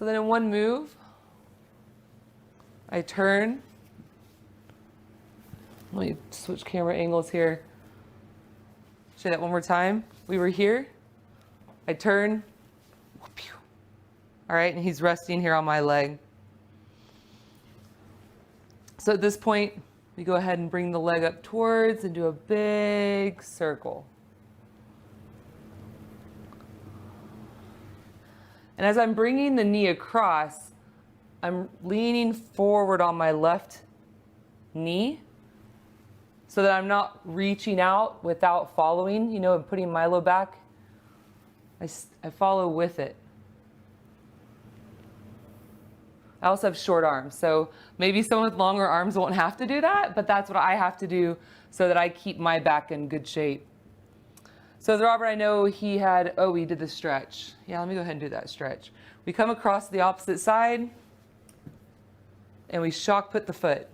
So then in one move, I turn. Let me switch camera angles here. Show that one more time. We were here. I turn. All right, and he's resting here on my leg. So at this point, we go ahead and bring the leg up towards and do a big circle. And as I'm bringing the knee across, I'm leaning forward on my left knee so that I'm not reaching out without following, and putting my low back. I follow with it. I also have short arms, so maybe someone with longer arms won't have to do that, but that's what I have to do so that I keep my back in good shape. So with Robert, I know he did the stretch. Yeah, let me go ahead and do that stretch. We come across the opposite side, and we shock put the foot.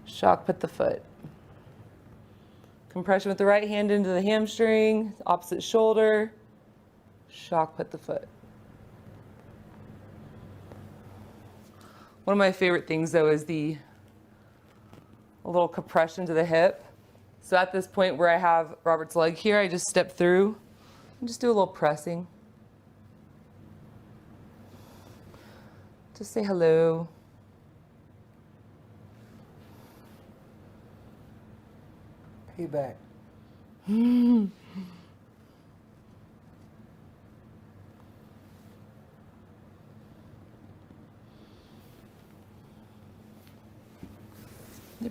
Shock put the foot. Compression with the right hand into the hamstring, opposite shoulder, shock put the foot. One of my favorite things though is a little compression to the hip. So at this point where I have Robert's leg here, I just step through and just do a little pressing. Just say hello. Payback.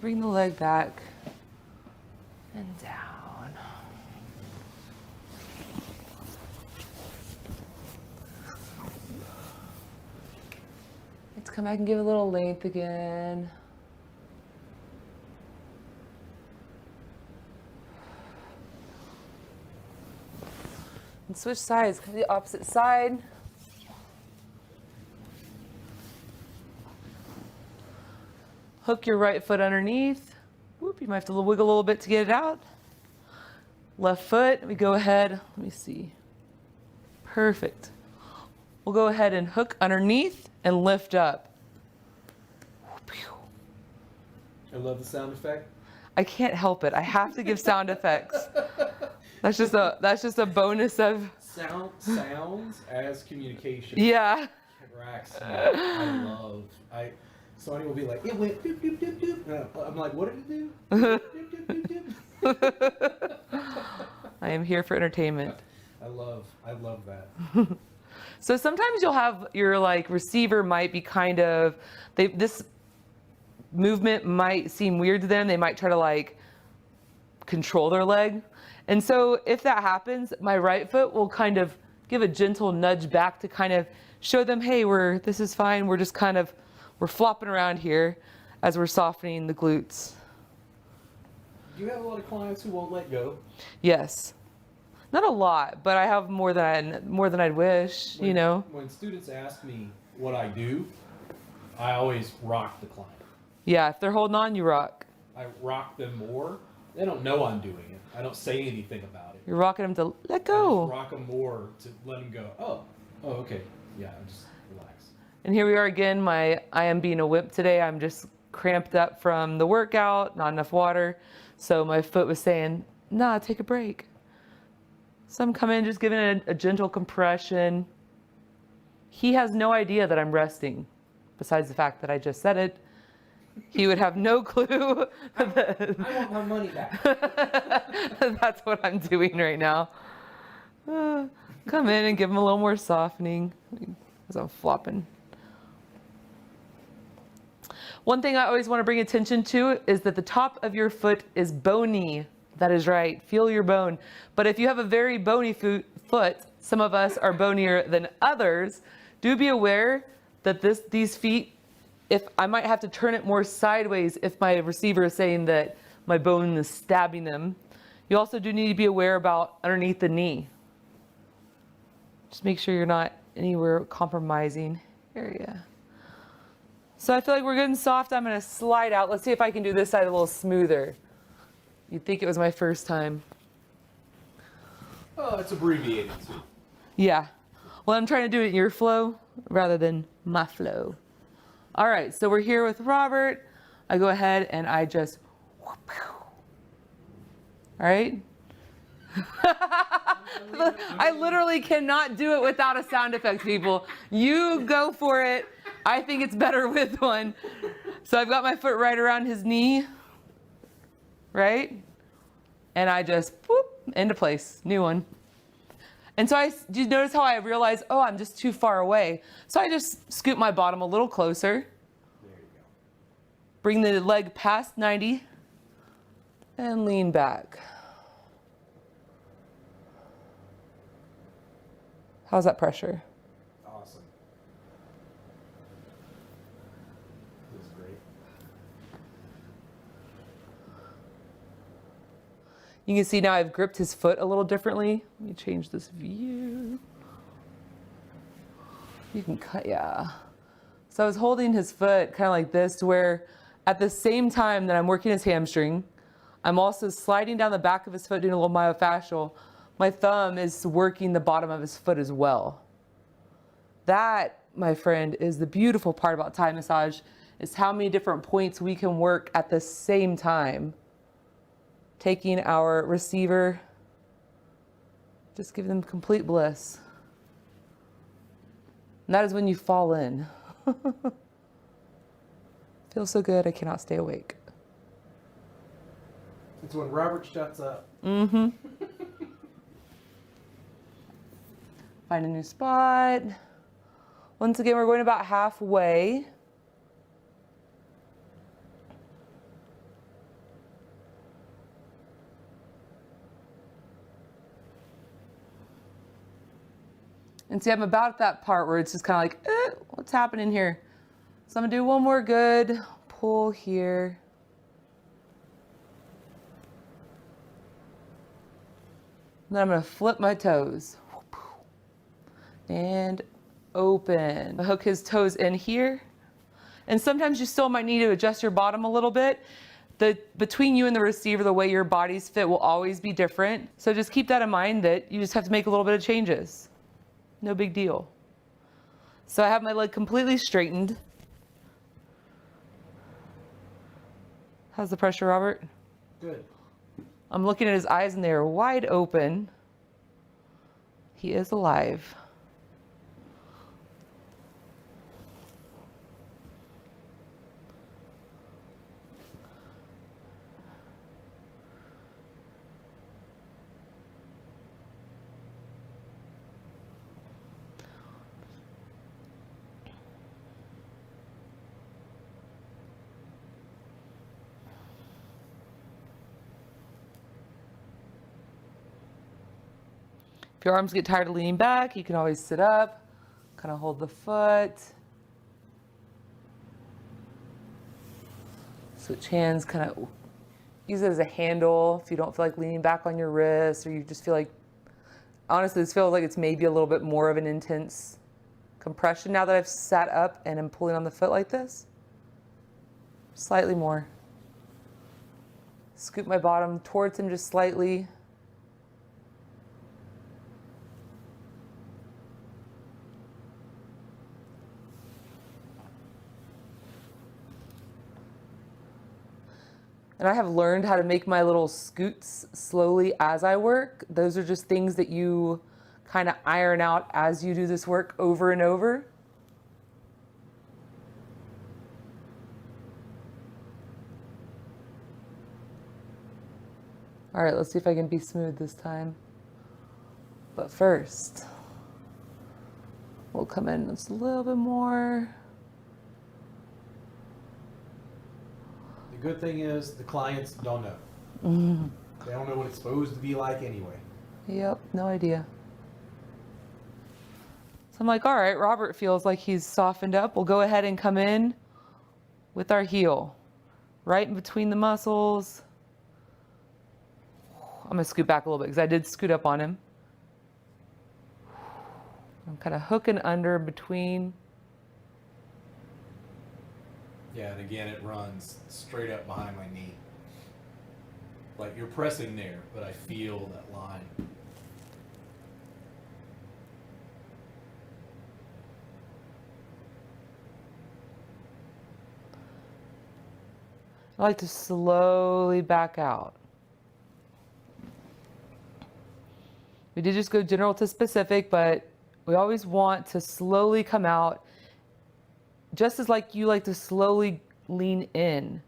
Bring the leg back and down. Let's come back and give a little length again. And switch sides, come to the opposite side. Hook your right foot underneath. Whoop, you might have to wiggle a little bit to get it out. Left foot, we go ahead, let me see. Perfect. We'll go ahead and hook underneath and lift up. I love the sound effect. I can't help it. I have to give sound effects. That's just a bonus of sounds as communication. Yeah. Racks. Sonny will be like, it went doop doop doop doop. I'm like, what did it do? Doop, doop, doop, doop. I am here for entertainment. I love that. So sometimes you'll have your receiver might be this movement might seem weird to them. They might try to control their leg. And so if that happens, my right foot will kind of give a gentle nudge back to kind of show them, hey, this is fine. We're just we're flopping around here as we're softening the glutes. Do you have a lot of clients who won't let go? Yes. Not a lot, but I have more than I'd wish, When students ask me what I do, I always rock the client. Yeah, if they're holding on, you rock. I rock them more. They don't know I'm doing it. I don't say anything about it. You're rocking them to let go. I just rock them more to let them go. Oh, okay. Yeah, just relax. And here we are again. I am being a wimp today. I'm just cramped up from the workout, not enough water. So my foot was saying, nah, take a break. So I'm coming in, just giving it a gentle compression. He has no idea that I'm resting, besides the fact that I just said it. He would have no clue. I want my money back. That's what I'm doing right now. Come in and give him a little more softening as I'm flopping. One thing I always want to bring attention to is that the top of your foot is bony. That is right. Feel your bone. But if you have a very bony foot, some of us are bonier than others, do be aware that these feet, if I might have to turn it more sideways if my receiver is saying that my bone is stabbing them. You also do need to be aware about underneath the knee. Just make sure you're not anywhere compromising area. So I feel like we're good and soft. I'm going to slide out. Let's see if I can do this side a little smoother. You'd think it was my first time. Oh, it's abbreviated too. Yeah. Well, I'm trying to do it in your flow rather than my flow. All right, so we're here with Robert. I go ahead and I just, all right? I literally cannot do it without a sound effect, people. You go for it. I think it's better with one. So I've got my foot right around his knee, right? And I just, whoop, into place, new one. And so do you notice how I realized, oh, I'm just too far away. So I just scoot my bottom a little closer. There you go. Bring the leg past 90 and lean back. How's that pressure? Awesome. This is great. You can see now I've gripped his foot a little differently. Let me change this view. You can cut, yeah. So I was holding his foot kind of like this to where at the same time that I'm working his hamstring, I'm also sliding down the back of his foot doing a little myofascial. My thumb is working the bottom of his foot as well. That, my friend, is the beautiful part about Thai massage, is how many different points we can work at the same time. Taking our receiver, just give them complete bliss. And that is when you fall in. Feels so good, I cannot stay awake. It's when Robert shuts up. Mm-hmm. Find a new spot. Once again, we're going about halfway. And see, I'm about at that part where it's just kind of like, what's happening here? So I'm gonna do one more good pull here. And then I'm gonna flip my toes. And open. I hook his toes in here. And sometimes you still might need to adjust your bottom a little bit. Between you and the receiver, the way your bodies fit will always be different. So just keep that in mind that you just have to make a little bit of changes. No big deal. So I have my leg completely straightened. How's the pressure, Robert? Good. I'm looking at his eyes and they are wide open. He is alive. If your arms get tired of leaning back, you can always sit up, kind of hold the foot. Switch hands, kind of use it as a handle if you don't feel like leaning back on your wrist, or you just feel like, honestly, this feels like it's maybe a little bit more of an intense compression now that I've sat up and I'm pulling on the foot like this. Slightly more. Scoop my bottom towards him just slightly. And I have learned how to make my little scoots slowly as I work. Those are just things that you kind of iron out as you do this work over and over. All right, let's see if I can be smooth this time. But first, we'll come in just a little bit more. The good thing is the clients don't know. They don't know what it's supposed to be like anyway. Yep, no idea. So I'm like, all right, Robert feels like he's softened up. We'll go ahead and come in with our heel, right in between the muscles. I'm gonna scoot back a little bit because I did scoot up on him. I'm kind of hooking under between. Yeah, and again, it runs straight up behind my knee. Like you're pressing there, but I feel that line. I like to slowly back out. We did just go general to specific, but we always want to slowly come out, just as like you like to slowly lean in.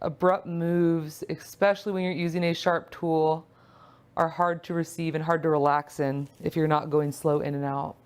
Abrupt moves, especially when you're using a sharp tool, are hard to receive and hard to relax in if you're not going slow in and out.